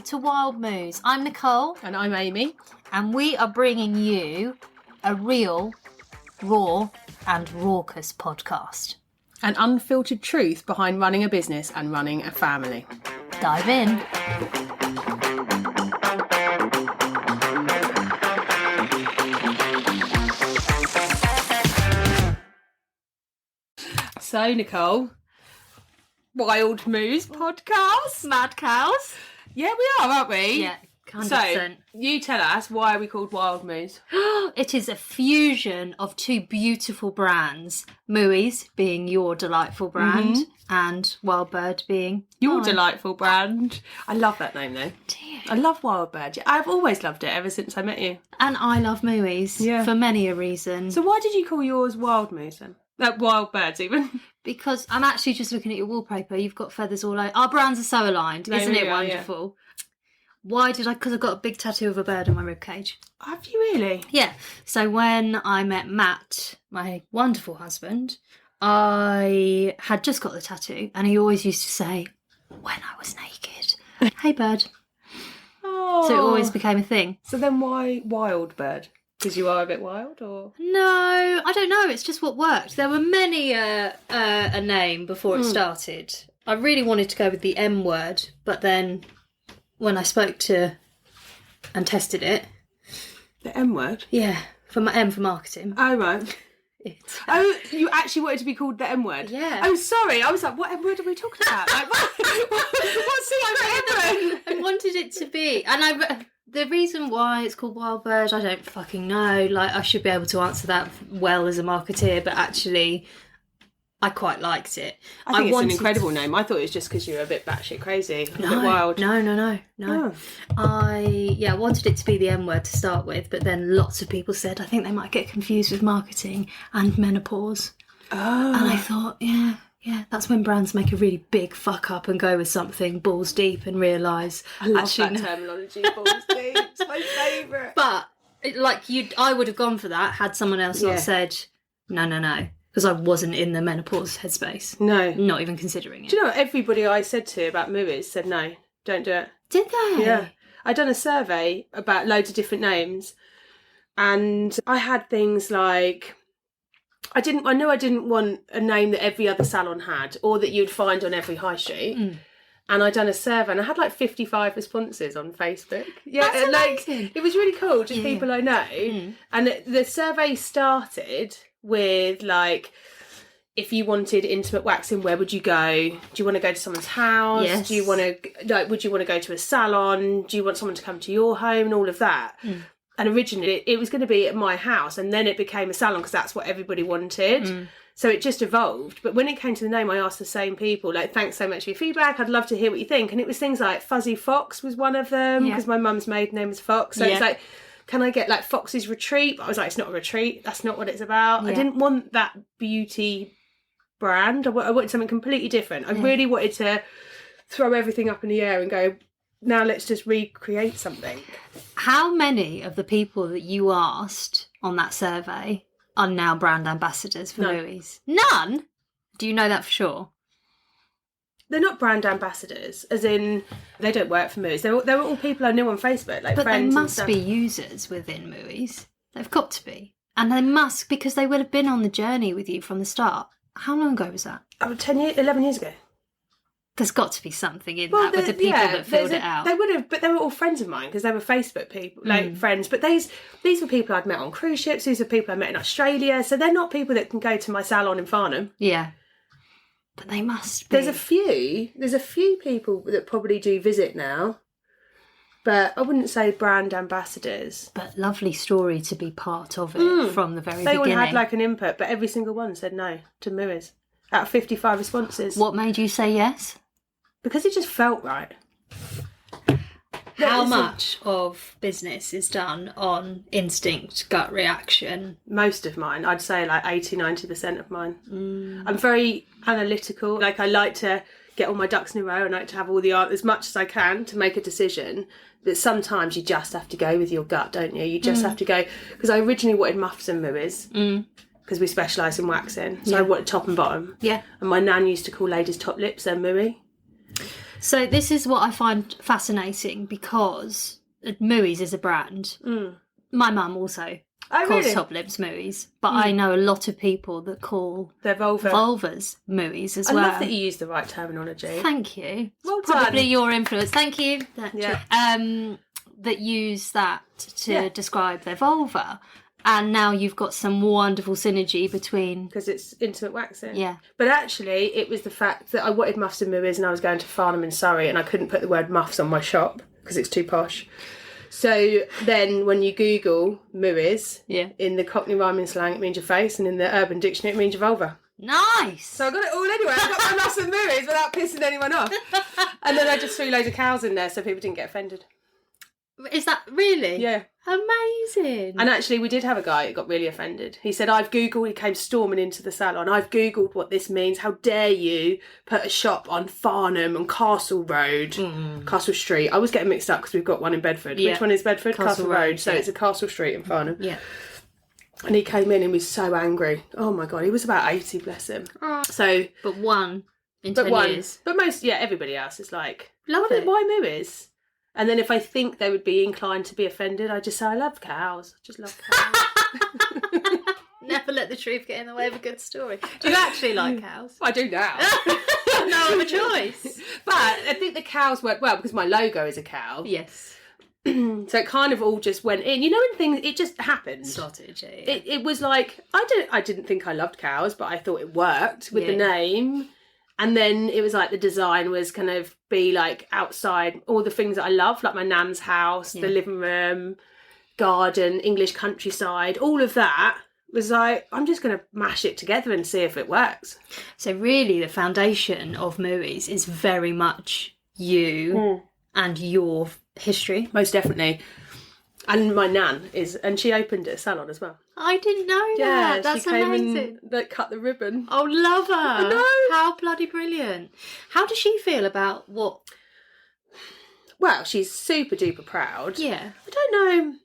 to Wild Moos. I'm Nicole. And I'm Amy. And we are bringing you a real, raw and raucous podcast. An unfiltered truth behind running a business and running a family. Dive in. So, Nicole, Wild Moos podcast. Mad cows. Yeah, we are, aren't we? Yeah, 100%. So, you tell us, why are we called Wild Moos? It is a fusion of two beautiful brands. Mooey's being your delightful brand and Wild Bird being Your mine. delightful brand. I love that name, though. Dear. I love Wild Bird. I've always loved it ever since I met you. And I love Mooey's for many a reason. So why did you call yours Wild Moos then? Wild Birds, even. Because I'm actually just looking at your wallpaper. You've got feathers all over. Our brands are so aligned. Isn't it wonderful? Yeah. Why did I? Because I've got a big tattoo of a bird on my ribcage. Have you really? Yeah. So when I met Matt, my wonderful husband, I had just got the tattoo, and he always used to say, when I was naked, hey bird. Oh. So it always became a thing. So then why Wild Bird? Because you are a bit wild, or? No, I don't know. It's just what worked. There were many a name before it started. I really wanted to go with the M word, but then when I spoke to and tested it... The M word? Yeah, for my M for marketing. Oh, right. Oh, you actually wanted to be called the M word? Yeah. Oh, sorry. I was like, what M word are we talking about? Like, what's the M word? I wanted it to be. And the reason why it's called Wild Bird, I don't fucking know. Like, I should be able to answer that well as a marketeer, but actually, I quite liked it. I think it's an incredible name. I thought it was just because you were a bit batshit crazy, a bit wild. No. Oh. I wanted it to be the M word to start with, but then lots of people said, I think they might get confused with marketing and menopause. Oh. And I thought, yeah, that's when brands make a really big fuck up and go with something balls deep and realise. I love that terminology, balls deep. It's my favourite. But, I would have gone for that had someone else not said, no. Because I wasn't in the menopause headspace. No. Not even considering it. Do you know what everybody I said to about movies said no, don't do it. Did they? Yeah. I'd done a survey about loads of different names, and I had things like... I knew I didn't want a name that every other salon had or that you'd find on every high street. And I'd done a survey and I had like 55 responses on Facebook. Yeah, that's amazing. It was really cool, just people I know. And the survey started with like, if you wanted intimate waxing, where would you go? Do you want to go to someone's house? Yes. Do you want to would you want to go to a salon? Do you want someone to come to your home and all of that? And originally it was going to be at my house, and then it became a salon because that's what everybody wanted. So it just evolved. But when it came to the name, I asked the same people, like, thanks so much for your feedback. I'd love to hear what you think. And it was things like Fuzzy Fox was one of them, because my mum's maiden name was Fox. So it's like, can I get like Fox's Retreat? But I was like, it's not a retreat. That's not what it's about. I didn't want that beauty brand. I wanted something completely different. I really wanted to throw everything up in the air and go, now let's just recreate something. How many of the people that you asked on that survey are now brand ambassadors for Mooey's? None? Do you know that for sure? They're not brand ambassadors, as in they don't work for Mooey's. They were all people I knew on Facebook, like but friends. But they must be users within Mooey's. They've got to be. And they must, because they would have been on the journey with you from the start. How long ago was that? 11 years ago. There's got to be something in that with the people that filled it out. They would have, but they were all friends of mine because they were Facebook people, like friends. But these were people I'd met on cruise ships. These are people I met in Australia. So they're not people that can go to my salon in Farnham. Yeah. But they must be. There's a few people that probably do visit now. But I wouldn't say brand ambassadors. But lovely story to be part of it from the very beginning. They all had like an input, but every single one said no to Mooey's. Out of 55 responses. What made you say yes? Because it just felt right. How much of business is done on instinct, gut reaction? Most of mine. I'd say like 80-90% of mine. I'm very analytical. Like, I like to get all my ducks in a row and I like to have all the as much as I can to make a decision. But sometimes you just have to go with your gut, don't you? You just have to go. Because I originally wanted muffs and Mooey's. Because we specialise in waxing. So I wanted top and bottom. Yeah. And my nan used to call ladies' top lips their Mooey. So this is what I find fascinating, because Mooies is a brand. My mum also calls top lips Mooies, but I know a lot of people that call their vulvas Mooies as well. I love that you use the right terminology. Thank you. Well Probably done. your influence. Thank you. Yeah. That use that to describe their vulva. And now you've got some wonderful synergy between... Because it's intimate waxing. Yeah. But actually, it was the fact that I wanted muffs and mooies and I was going to Farnham in Surrey and I couldn't put the word muffs on my shop because it's too posh. So then when you Google mooies, in the Cockney rhyming slang, it means your face, and in the Urban Dictionary, it means your vulva. Nice! So I got it all anyway. I got my muffs and mooies without pissing anyone off. And then I just threw loads of cows in there so people didn't get offended. Is that really? Yeah. Amazing. And actually, we did have a guy who got really offended. He said, he came storming into the salon, I've Googled what this means. How dare you put a shop on Farnham and Castle Road, Castle Street. I was getting mixed up because we've got one in Bedford. Yeah. Which one is Bedford? Castle Road. So it's a Castle Street in Farnham. Yeah. And he came in and was so angry. Oh my God, he was about 80, bless him. Oh. So, but one in 10 years. But most, everybody else is like, love it. Why mooies? And then if I think they would be inclined to be offended, I just say, I love cows. I just love cows. Never let the truth get in the way of a good story. Do you actually like cows? I do now. No other choice. But I think the cows work well because my logo is a cow. Yes. So it kind of all just went in. You know, when things, it just happened. Slotted, yeah. It was like, I didn't think I loved cows, but I thought it worked with the name. And then it was like the design was kind of be like outside all the things that I love, like my nan's house, the living room, garden, English countryside, all of that was like, I'm just going to mash it together and see if it works. So really the foundation of Mooies is very much you and your history. Most definitely. And my nan and she opened a salon as well. I didn't know that. That's she came amazing. And cut the ribbon. Oh, love her. I know. How bloody brilliant. How does she feel about what? Well, she's super duper proud. Yeah. I don't know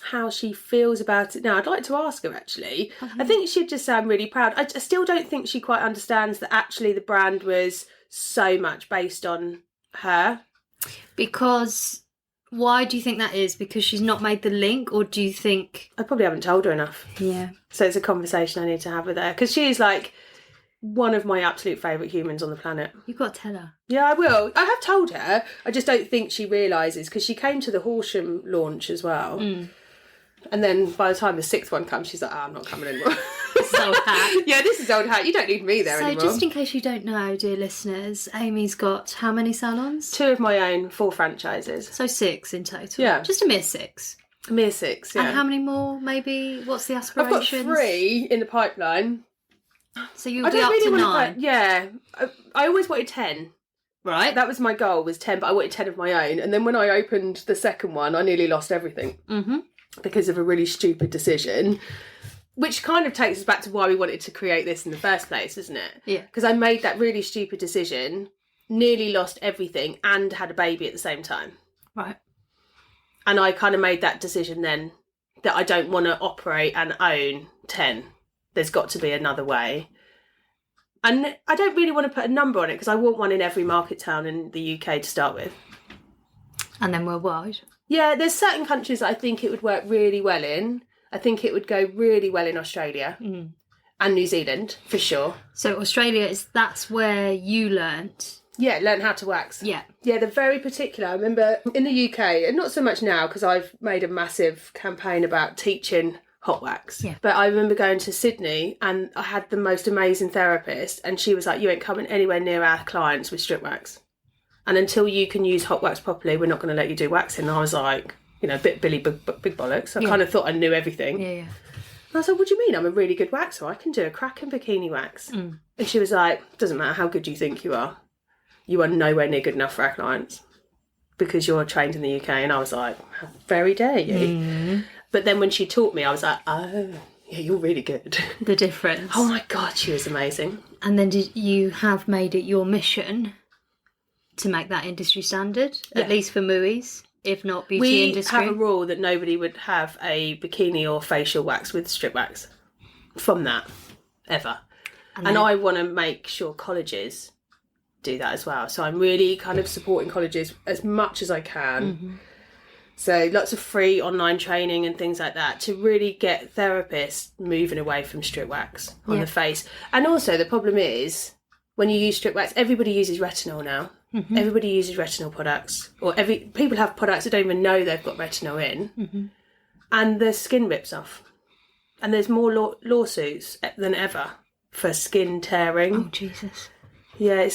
how she feels about it now. I'd like to ask her, actually. I think she'd just say, I'm really proud. I still don't think she quite understands that actually the brand was so much based on her. Because... Why do you think that is? Because she's not made the link, or do you think... I probably haven't told her enough. Yeah. So it's a conversation I need to have with her. Because she's like one of my absolute favourite humans on the planet. You've got to tell her. Yeah, I will. I have told her. I just don't think she realises, because she came to the Horsham launch as well. And then by the time the sixth one comes, she's like, I'm not coming anymore. This is old hat. Yeah, this is old hat. You don't need me there anymore. So just in case you don't know, dear listeners, Amy's got how many salons? 2 of my own, 4 franchises. So 6 in total. Yeah. Just a mere 6. A mere 6, yeah. And how many more, maybe? What's the aspirations? I've got 3 in the pipeline. So you'll be up to 9? Yeah. I always wanted 10. Right. That was my goal, was 10, but I wanted 10 of my own. And then when I opened the second one, I nearly lost everything. Because of a really stupid decision, which kind of takes us back to why we wanted to create this in the first place, isn't it? Yeah. Because I made that really stupid decision, nearly lost everything, and had a baby at the same time. Right. And I kind of made that decision then that I don't want to operate and own 10. There's got to be another way. And I don't really want to put a number on it because I want one in every market town in the UK to start with. And then worldwide. Yeah, there's certain countries that I think it would work really well in. I think it would go really well in Australia and New Zealand, for sure. So Australia, that's where you learnt? Yeah, learn how to wax. Yeah. Yeah, they're very particular. I remember in the UK, and not so much now because I've made a massive campaign about teaching hot wax. Yeah. But I remember going to Sydney and I had the most amazing therapist and she was like, you ain't coming anywhere near our clients with strip wax. And until you can use hot wax properly, we're not going to let you do waxing. And I was like, a bit Billy big bollocks. I kind of thought I knew everything. Yeah. And I was like, what do you mean? I'm a really good waxer. I can do a cracking bikini wax. And she was like, doesn't matter how good you think you are nowhere near good enough for our clients because you're trained in the UK. And I was like, how very dare you. But then when she taught me, I was like, oh, yeah, you're really good. The difference. Oh my God, she was amazing. And then did you have made it your mission to make that industry standard, at least for Mooies, if not beauty industry? We have a rule that nobody would have a bikini or facial wax with strip wax from that, ever. And I want to make sure colleges do that as well. So I'm really kind of supporting colleges as much as I can. So lots of free online training and things like that to really get therapists moving away from strip wax on the face. And also the problem is when you use strip wax, everybody uses retinol now. Everybody uses retinol products, or people have products that don't even know they've got retinol in, and their skin rips off. And there's more lawsuits than ever for skin tearing. Oh, Jesus. Yeah,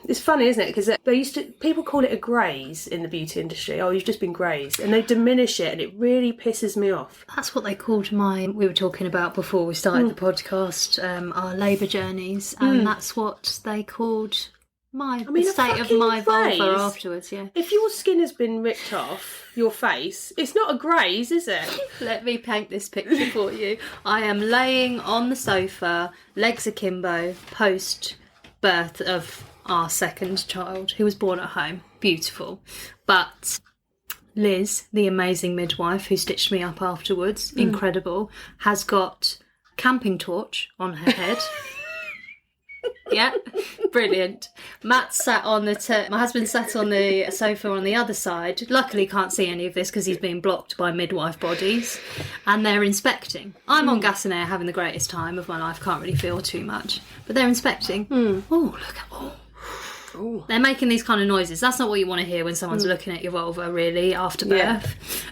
it's funny, isn't it? Because people call it a graze in the beauty industry. Oh, you've just been grazed, and they diminish it, and it really pisses me off. That's what they called we were talking about before we started the podcast, our labour journeys, and that's what they called the state of my vulva afterwards. Yeah. If your skin has been ripped off your face, it's not a graze, is it? Let me paint this picture for you. I am laying on the sofa, legs akimbo, post birth of our second child, who was born at home. Beautiful. But Liz, the amazing midwife who stitched me up afterwards, incredible, has got camping torch on her head. Yeah, brilliant. Matt sat on my husband sat on the sofa on the other side. Luckily can't see any of this because he's being blocked by midwife bodies, and they're inspecting. I'm on gas and air having the greatest time of my life, can't really feel too much, but they're inspecting. Oh, look at Ooh. They're making these kind of noises. That's not what you want to hear when someone's looking at your vulva, really, after birth.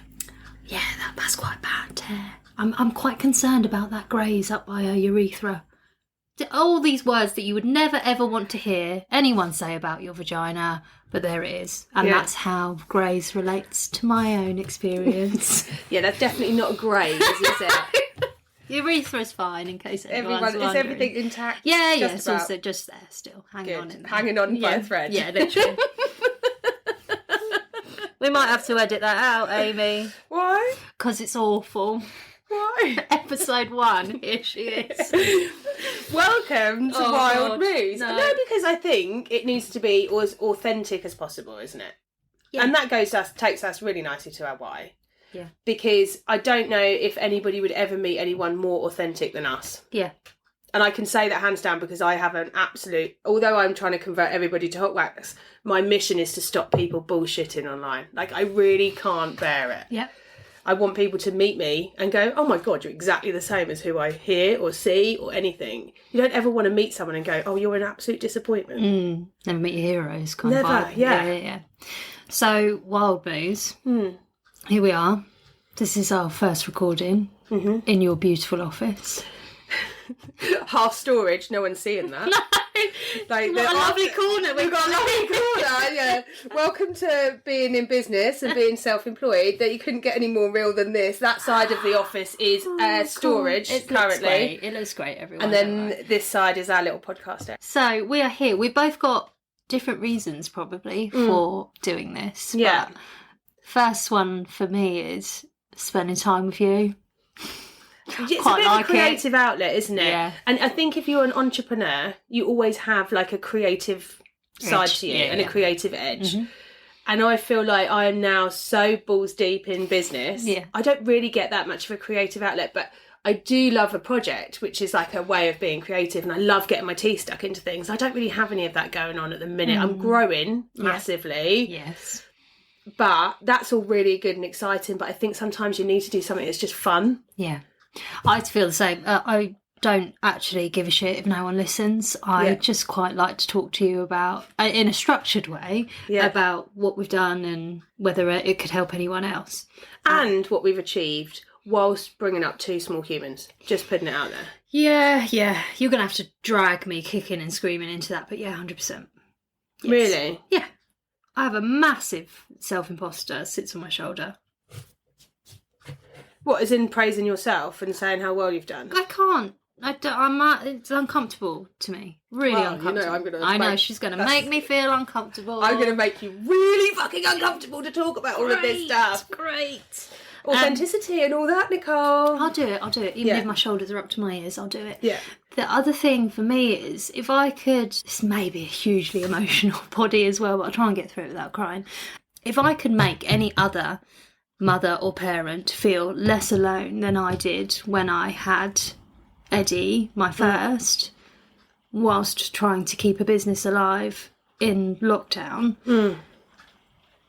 Yeah, that's quite bad tear. I'm quite concerned about that graze up by her urethra. All these words that you would never ever want to hear anyone say about your vagina, but there it is. And that's how graze relates to my own experience. Yeah, that's definitely not a graze, is it? Urethra's fine, in case anyone's wondering. Is everything intact? Yeah, it's also just there still, hanging on in there. Hanging on by a thread. Yeah, literally. We might have to edit that out, Amy. Why? Because it's awful. Why? Episode 1, here she is. Welcome to Wild Moos. No, because I think it needs to be as authentic as possible, isn't it? Yeah. And that takes us really nicely to our why. Yeah. Because I don't know if anybody would ever meet anyone more authentic than us. Yeah. And I can say that hands down because I have an absolute... Although I'm trying to convert everybody to hot wax, my mission is to stop people bullshitting online. Like, I really can't bear it. Yeah. I want people to meet me and go, oh my God, you're exactly the same as who I hear or see or anything. You don't ever want to meet someone and go, oh, you're an absolute disappointment. Never meet your heroes kind of vibe. Yeah. So, Wild Moos, here we are. This is our first recording in your beautiful office. Half storage, no one's seeing that. Like, what a lovely corner. We've got a lovely corner, yeah. Welcome to being in business and being self-employed. That you couldn't get any more real than this. That side of the office is storage currently. It looks great, everyone. And then this side is our little podcast area. So we are here. We've both got different reasons probably for doing this. Yeah. But first one for me is spending time with you. It's a bit of a creative outlet, isn't it? Yeah. And I think if you're an entrepreneur, you always have like a creative side to you and a creative edge. And I feel like I am now so balls deep in business. Yeah. I don't really get that much of a creative outlet, but I do love a project, which is like a way of being creative. And I love getting my teeth stuck into things. I don't really have any of that going on at the minute. I'm growing massively. Yes. But that's all really good and exciting. But I think sometimes you need to do something that's just fun. Yeah. I feel the same. I don't actually give a shit if no one listens. I just quite like to talk to you about, in a structured way, about what we've done and whether it could help anyone else. And what we've achieved whilst bringing up 2 small humans. Just putting it out there. Yeah. You're going to have to drag me kicking and screaming into that, but 100%. Yes. Really? Yeah. I have a massive self-imposter sits on my shoulder. What, as in praising yourself and saying how well you've done? I can't. It's uncomfortable to me. Really uncomfortable. I know she's going to make me feel uncomfortable. I'm going to make you really fucking uncomfortable to talk about all of this stuff. Great. Authenticity and all that, Nicole. I'll do it. Even if my shoulders are up to my ears, I'll do it. Yeah. The other thing for me is if I could, this may be a hugely emotional body as well, but I'll try and get through it without crying. If I could make any other mother or parent feel less alone than I did when I had Eddie, my first, whilst trying to keep a business alive, in lockdown,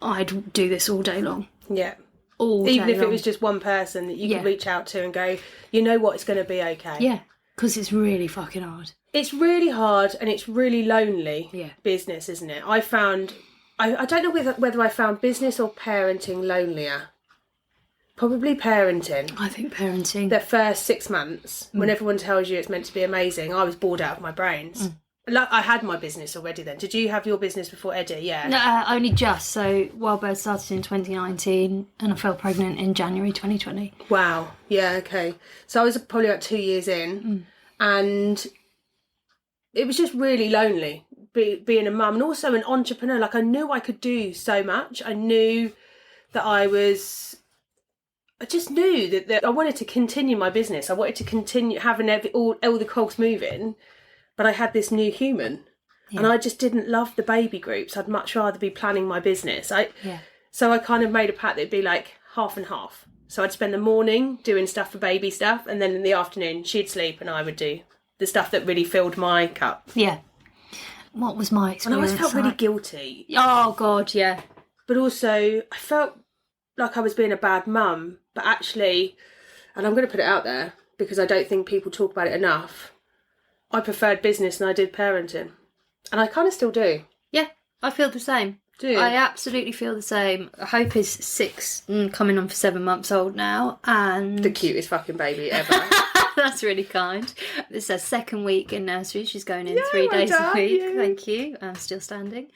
I'd do this all day long. Yeah. All day Even if long. it was just one person that you could reach out to and go, you know what, it's going to be okay. Yeah, because it's really fucking hard. It's really hard and it's really lonely Yeah. business, isn't it? I found, I don't know whether I found business or parenting lonelier. Probably parenting. I think parenting. The first 6 months, when everyone tells you it's meant to be amazing, I was bored out of my brains. Like, I had my business already then. Did you have your business before Eddie? Yeah. No, only just. So Wild Bird started in 2019 and I fell pregnant in January 2020. Wow. Yeah, okay. So I was probably about 2 years in and it was just really lonely being a mum and also an entrepreneur. Like, I knew I could do so much. I knew that I just knew that I wanted to continue my business. I wanted to continue having all the cogs moving, but I had this new human. Yeah. And I just didn't love the baby groups. I'd much rather be planning my business. So I kind of made a pact that it'd be like half and half. So I'd spend the morning doing stuff for baby stuff, and then in the afternoon she'd sleep and I would do the stuff that really filled my cup. Yeah. What was my experience? And I always felt really guilty. Oh, God, yeah. But also I felt like I was being a bad mum, but actually, and I'm going to put it out there because I don't think people talk about it enough, I preferred business than I did parenting. And I kind of still do. Yeah, I feel the same. Do you? I absolutely feel the same. Hope is 6, coming on for 7 months old now, and the cutest fucking baby ever. That's really kind. It's her second week in nursery. She's going in 3 well days a done, week. you. Thank you. I'm still standing.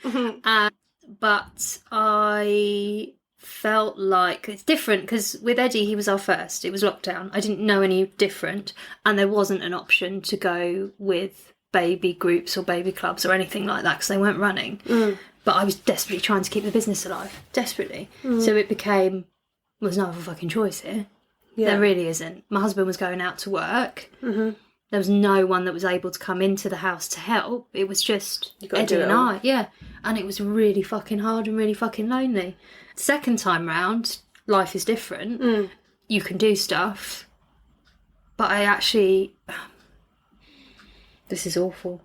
But I felt like it's different because with Eddie, he was our first. It was lockdown. I didn't know any different, and there wasn't an option to go with baby groups or baby clubs or anything like that because they weren't running. But I was desperately trying to keep the business alive. Desperately. So it became, there's no other fucking choice here. Yeah. There really isn't. My husband was going out to work. There was no one that was able to come into the house to help. It was just Eddie and I. Yeah. And it was really fucking hard and really fucking lonely. Second time round, life is different. You can do stuff. But I actually... This is awful.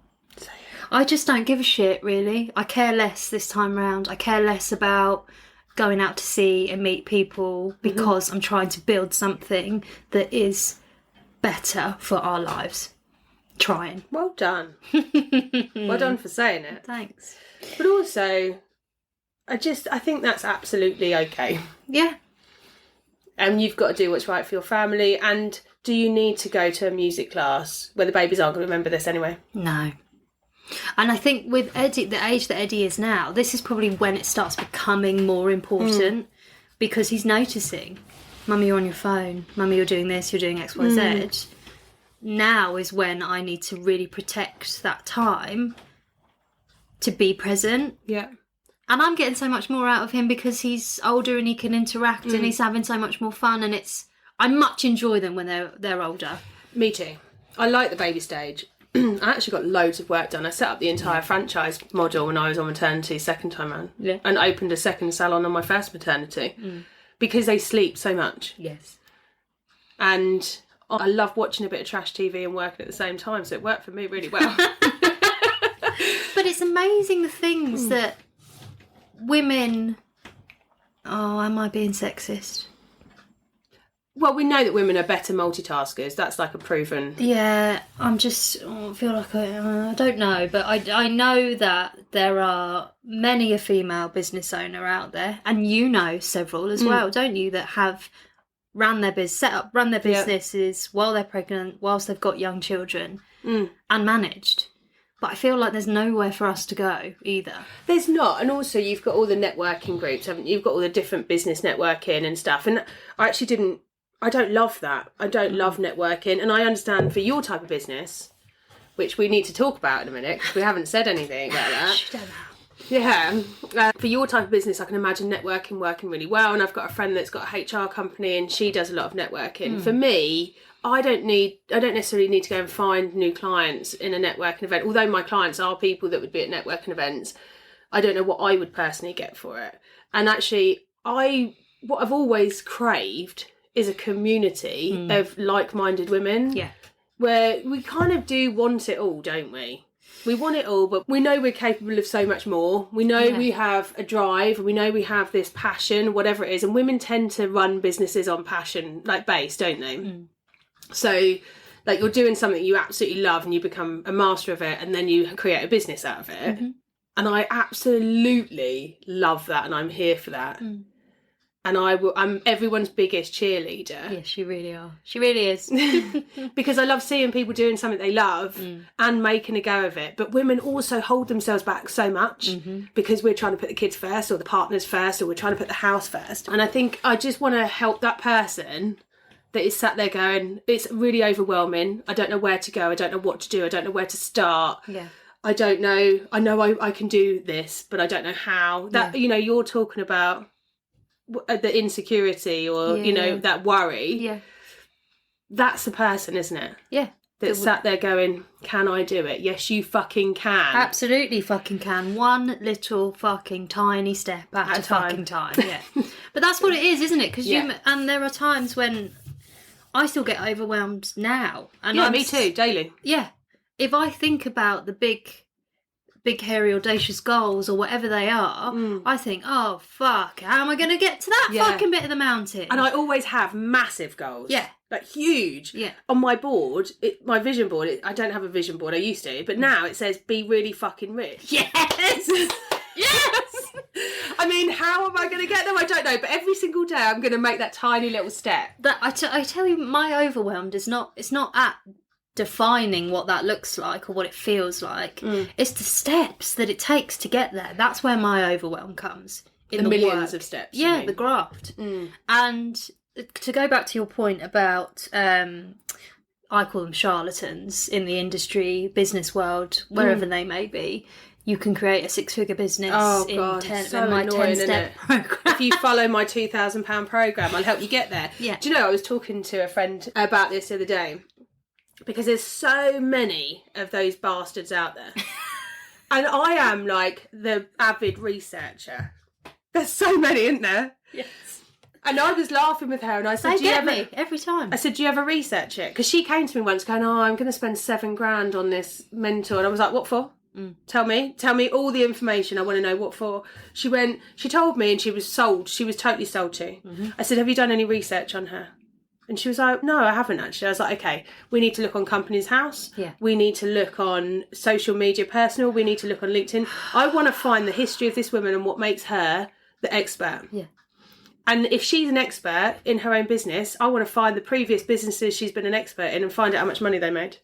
I just don't give a shit, really. I care less this time round. I care less about going out to see and meet people because I'm trying to build something that is better for our lives. Trying. Well done. Well done for saying it. Thanks. But also, I think that's absolutely okay. Yeah. And you've got to do what's right for your family. And do you need to go to a music class where the babies aren't going to remember this anyway? No. And I think with Eddie, the age that Eddie is now, this is probably when it starts becoming more important because he's noticing, Mummy, you're on your phone. Mummy, you're doing this, you're doing X, Y, Z. Now is when I need to really protect that time to be present. Yeah. And I'm getting so much more out of him because he's older and he can interact and he's having so much more fun, and I much enjoy them when they're older. Me too. I like the baby stage. I actually got loads of work done. I set up the entire franchise model when I was on maternity second time around. Yeah. And opened a second salon on my first maternity because they sleep so much. Yes. And I love watching a bit of trash TV and working at the same time, so it worked for me really well. But it's amazing the things that women... Oh, am I being sexist? Well, we know that women are better multitaskers. That's like a proven... Yeah, I feel like I don't know, but I know that there are many a female business owner out there, and you know several as well, don't you, that have run their businesses while they're pregnant, whilst they've got young children, and managed. But I feel like there's nowhere for us to go either. There's not. And also you've got all the networking groups, haven't you? You've got all the different business networking and stuff. And I don't love that. I don't love networking. And I understand for your type of business, which we need to talk about in a minute, because we haven't said anything about that. Yeah. For your type of business, I can imagine networking working really well. And I've got a friend that's got a HR company and she does a lot of networking. For me, I don't necessarily need to go and find new clients in a networking event. Although my clients are people that would be at networking events, I don't know what I would personally get for it. And actually, what I've always craved is a community of like-minded women. Yeah. Where we kind of do want it all, don't we? We want it all, but we know we're capable of so much more. We know we have a drive, and we know we have this passion, whatever it is. And women tend to run businesses on passion, like base, don't they? So, like, you're doing something you absolutely love and you become a master of it, and then you create a business out of it. And I absolutely love that, and I'm here for that. And I'm everyone's biggest cheerleader. Yeah, she really are. She really is. Because I love seeing people doing something they love and making a go of it. But women also hold themselves back so much because we're trying to put the kids first, or the partners first, or we're trying to put the house first. And I think I just want to help that person that is sat there going, it's really overwhelming. I don't know where to go. I don't know what to do. I don't know where to start. Yeah. I don't know. I know I can do this, but I don't know how. That, you know, you're talking about the insecurity or that worry, that's the person, isn't it, that sat there going, can I do it? Yes, you fucking can. Absolutely fucking can. One little fucking tiny step at a fucking time. But that's what it is, isn't it? Because and there are times when I still get overwhelmed now, and me too, daily. If I think about the big, hairy, audacious goals or whatever they are, I think, oh, fuck, how am I going to get to that fucking bit of the mountain? And I always have massive goals. Like huge. On my board, my vision board, I don't have a vision board, I used to, but now it says, be really fucking rich. Yes! Yes! I mean, how am I going to get them? I don't know, but every single day I'm going to make that tiny little step. I tell you, my overwhelmed is not, it's not at defining what that looks like or what it feels like. It's the steps that it takes to get there. That's where my overwhelm comes. In the millions work. Of steps. Yeah, the graft. And to go back to your point about, I call them charlatans in the industry, business world, wherever they may be. You can create a 6-figure business in my 10-step program. If you follow my £2,000 program, I'll help you get there. Yeah. Do you know, I was talking to a friend about this the other day. Because there's so many of those bastards out there. And I am like the avid researcher. There's so many, isn't there? Yes. And I was laughing with her and I said, They get me every time. I said, do you ever research it? Because she came to me once going, I'm going to spend $7,000 on this mentor. And I was like, what for? Tell me all the information. I want to know what for. She told me, and she was sold. She was totally sold to. I said, have you done any research on her? And she was like, no, I haven't actually. I was like, okay, we need to look on Companies House. We need to look on social media personal. We need to look on LinkedIn. I want to find the history of this woman and what makes her the expert. And if she's an expert in her own business, I want to find the previous businesses she's been an expert in and find out how much money they made.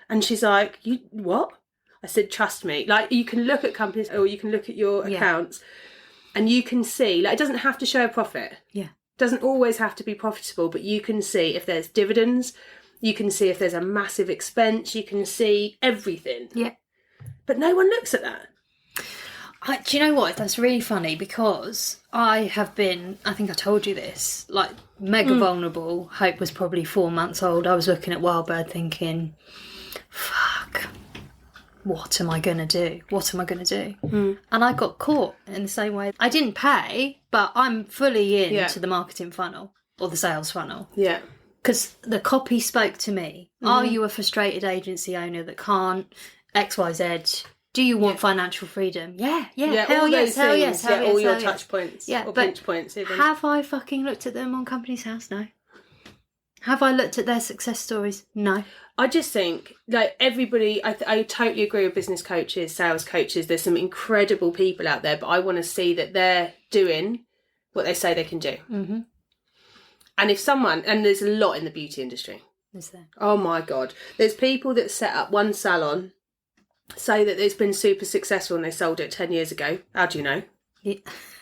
And she's like, you what? I said, trust me. Like, you can look at companies or you can look at your accounts and you can see, like, it doesn't have to show a profit. Doesn't always have to be profitable, but you can see if there's dividends, you can see if there's a massive expense, you can see everything. But no one looks at that. Do you know what? That's really funny because I have been, I think I told you this, like mega vulnerable. Hope was probably 4 months old. I was looking at Wild Bird thinking, fuck, what am I going to do? What am I going to do? And I got caught in the same way. I didn't pay, but I'm fully into the marketing funnel or the sales funnel. Because the copy spoke to me. Are you a frustrated agency owner that can't XYZ? Do you want financial freedom? Yeah, hell yes, hell yes, hell yes. All your touch points or pinch points. Even. Have I fucking looked at them on Companies House? No. Have I looked at their success stories? No. I just think, like, everybody, I totally agree with business coaches, sales coaches. There's some incredible people out there, but I want to see that they're doing what they say they can do. And if someone, and there's a lot in the beauty industry. Is there? Oh my God. There's people that set up one salon, say that it's been super successful and they sold it 10 years ago. How do you know?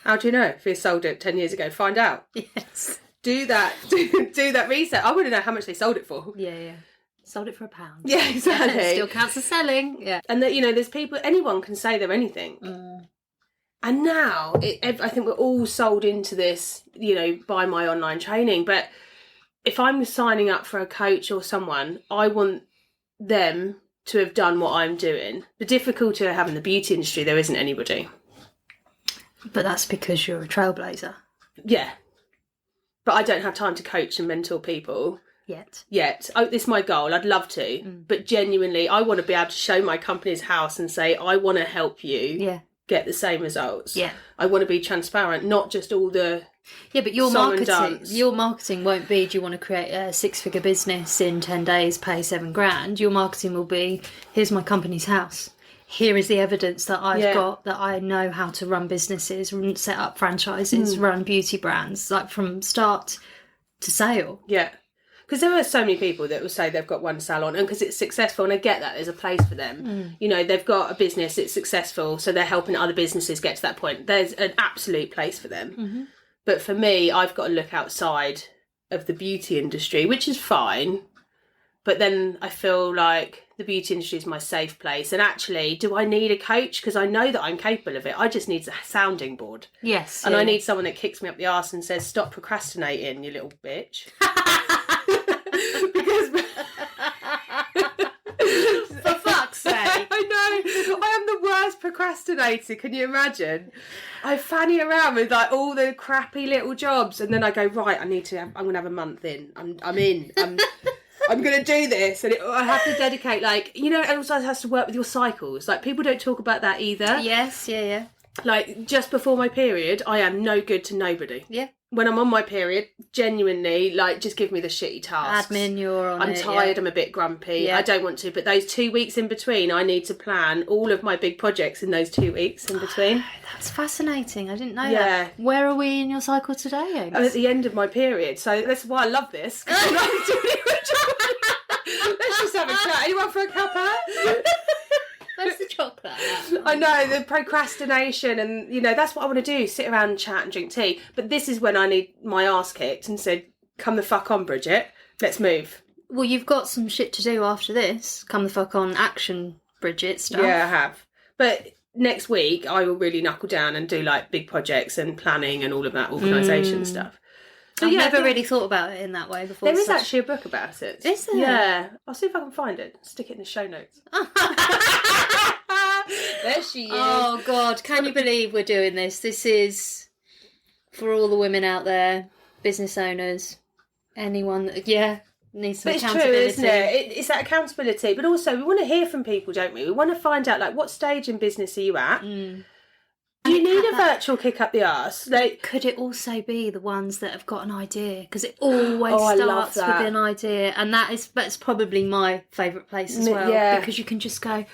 How do you know if they sold it 10 years ago? Find out. Yes. Do that. Do that research. I want to know how much they sold it for. Yeah. Sold it for £1. Yeah, exactly. Still counts as selling. Yeah. And that, you know, there's people, anyone can say they're anything. And now, I think we're all sold into this, you know, buy my online training. But if I'm signing up for a coach or someone, I want them to have done what I'm doing. The difficulty of having the beauty industry, there isn't anybody. But that's because you're a trailblazer. Yeah. But I don't have time to coach and mentor people Yet. Oh, this is my goal. I'd love to. But genuinely, I want to be able to show my company's house and say, I want to help you get the same results. Yeah. I want to be transparent, not just all the... Yeah, but your marketing won't be, do you want to create a 6-figure business in 10 days, pay $7,000? Your marketing will be, here's my company's house. Here is the evidence that I've got, that I know how to run businesses, set up franchises, run beauty brands, like from start to sale. Yeah. Because there are so many people that will say they've got one salon, and because it's successful, and I get that, there's a place for them. You know, they've got a business, it's successful, so they're helping other businesses get to that point. There's an absolute place for them. But for me, I've got to look outside of the beauty industry, which is fine. But then I feel like the beauty industry is my safe place. And actually, do I need a coach? Because I know that I'm capable of it. I just need a sounding board. Yes. And I need someone that kicks me up the arse and says, stop procrastinating, you little bitch. Because... For fuck's sake. I know. I am the worst procrastinator. Can you imagine? I fanny around with like all the crappy little jobs, and then I go, right, I'm going to have a month in. I'm in. I'm going to do this. And I have to dedicate, like, you know, it also has to work with your cycles. Like, people don't talk about that either. Yes, yeah. Like, just before my period, I am no good to nobody. Yeah. When I'm on my period, genuinely, like, just give me the shitty tasks. Admin, you're on I'm tired, I'm a bit grumpy, I don't want to. But those 2 weeks in between, I need to plan all of my big projects in those 2 weeks in between. That's fascinating. I didn't know that. Where are we in your cycle today, Amy? I'm at the end of my period, so that's why I love this. 'Cause I'm not doing much. Let's just have a chat. Anyone for a cuppa? Where's the chocolate? I know, the procrastination, and, you know, that's what I want to do, sit around and chat and drink tea. But this is when I need my arse kicked and said, come the fuck on, Bridget, let's move. Well, you've got some shit to do after this. Come the fuck on action, Bridget stuff. Yeah, I have. But next week, I will really knuckle down and do, like, big projects and planning and all of that organisation stuff. So I've never really thought about it in that way before. There is actually a book about it. Is there? Yeah. I'll see if I can find it. Stick it in the show notes. There she is. Oh, God. Can you believe we're doing this? This is for all the women out there, business owners, anyone that, needs some accountability. It's true, isn't it? It's that accountability. But also, we want to hear from people, don't we? We want to find out, like, what stage in business are you at? Do you need a virtual kick up the arse? Like, could it also be the ones that have got an idea? Because it always starts with an idea, and that's probably my favourite place as well. Yeah. Because you can just go,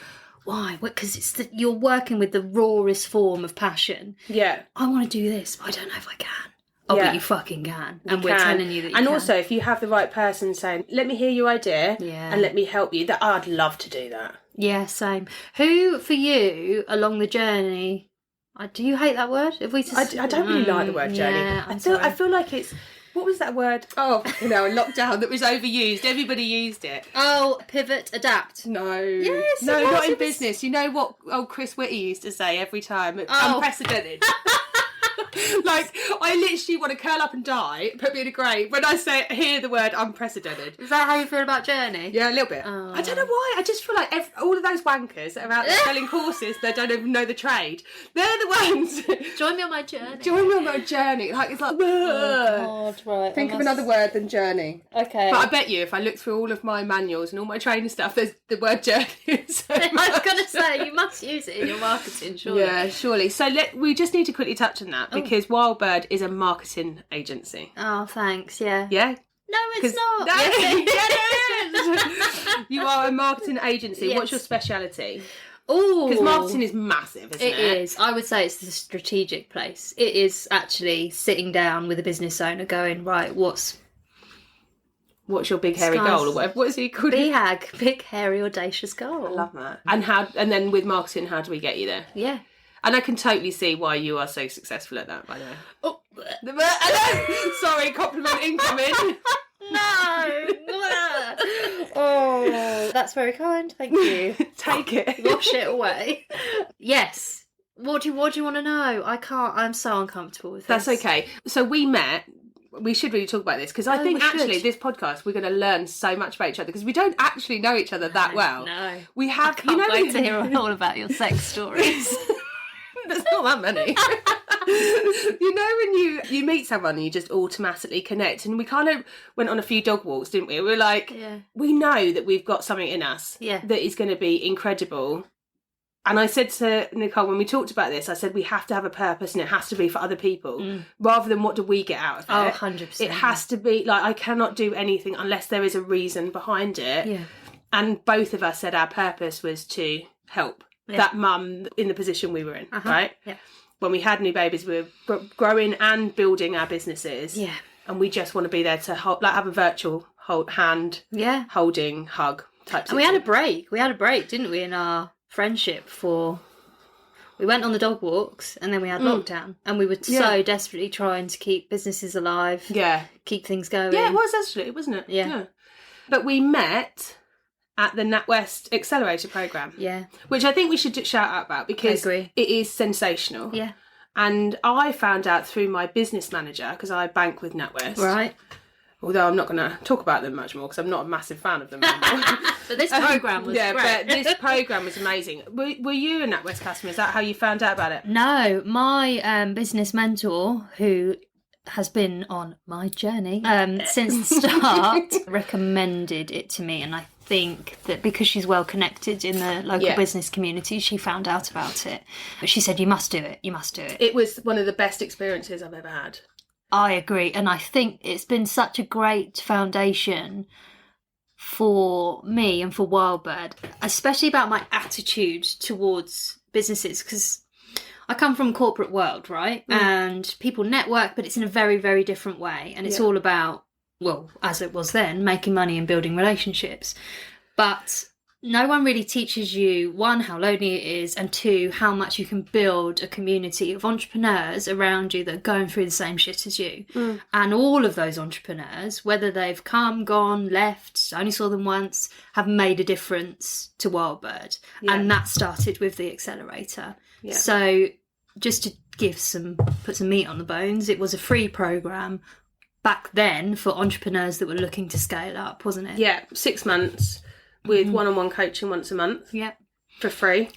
why? Because you're working with the rawest form of passion. Yeah, I want to do this, but I don't know if I can. Oh, but you fucking can, and we're telling you that you can. And also, if you have the right person saying, "Let me hear your idea," and let me help you, that I'd love to do that. Yeah, same. Who for you along the journey? Do you hate that word? If we just... I don't really like the word journey. Yeah, I feel like it's... What was that word? Oh, lockdown that was overused. Everybody used it. Oh, pivot, adapt. No. Yes, no, not in business. You know what old Chris Whitty used to say every time? Unprecedented. Like, I literally want to curl up and die, put me in a grave when I hear the word unprecedented. Is that how you feel about journey? Yeah, a little bit. Oh. I don't know why. I just feel like all of those wankers that are out there selling courses that don't even know the trade, they're the ones. Join me on my journey. Join me on my journey. Like, it's like, oh, God, right. Think of another word than journey. Okay. But I bet you if I look through all of my manuals and all my training stuff, there's the word journey. I was going to say, you must use it in your marketing, surely. Yeah, surely. So we just need to quickly touch on that because Wild Bird is a marketing agency. Oh, thanks, yeah. Yeah? No, it's not. No, it is. You are a marketing agency. Yes. What's your speciality? Oh, because marketing is massive, isn't it? It is. I would say it's the strategic place. It is actually sitting down with a business owner going, right, what's your big hairy goal or whatever? What is he called? BHAG, big hairy audacious goal. I love that. And then with marketing, how do we get you there? Yeah. And I can totally see why you are so successful at that, by the way. Oh, sorry, compliment incoming. No. Oh, that's very kind. Thank you. Take it. Wash it away. Yes. What do you want to know? I can't. I'm so uncomfortable with this. That's okay. So we met. We should really talk about this because I think actually this podcast we're going to learn so much about each other because we don't actually know each other that well. No. We have. I can't wait to hear all about your sex stories. There's not that many. You know when you meet someone and you just automatically connect, and we kind of went on a few dog walks, didn't we? We were like, we know that we've got something in us that is going to be incredible. And I said to Nicole, when we talked about this, I said we have to have a purpose and it has to be for other people rather than what do we get out of it. Oh, 100%. It has to be, like, I cannot do anything unless there is a reason behind it. Yeah. And both of us said our purpose was to help that mum in the position we were in, right? Yeah. When we had new babies, we were growing and building our businesses. Yeah. And we just want to be there to have a virtual hand holding hug type situation. And we had a break, didn't we, in our friendship we went on the dog walks and then we had lockdown and we were so desperately trying to keep businesses alive. Yeah. Keep things going. Yeah, it was actually, wasn't it? Yeah. But we met at the NatWest Accelerator Programme. Yeah. Which I think we should shout out about because it is sensational. Yeah. And I found out through my business manager, because I bank with NatWest. Right. Although I'm not going to talk about them much more because I'm not a massive fan of them anymore. But this programme was great. But this programme was amazing. Were you a NatWest customer? Is that how you found out about it? No, my business mentor, who has been on my journey since the start, recommended it to me, and I think that because she's well connected in the local business community, she found out about it. But she said, you must do it. It was one of the best experiences I've ever had. I agree, and I think it's been such a great foundation for me and for Wildbird, especially about my attitude towards businesses, because I come from corporate world, right? And people network, but it's in a very, very different way, and it's all about, well, as it was then, making money and building relationships. But no one really teaches you, one, how lonely it is, and two, how much you can build a community of entrepreneurs around you that are going through the same shit as you. And all of those entrepreneurs, whether they've come, gone, left, only saw them once, have made a difference to Wildbird. And that started with the accelerator. So just to put some meat on the bones, it was a free programme back then for entrepreneurs that were looking to scale up, wasn't it? Yeah, 6 months. With one-on-one coaching once a month. Yeah. For free.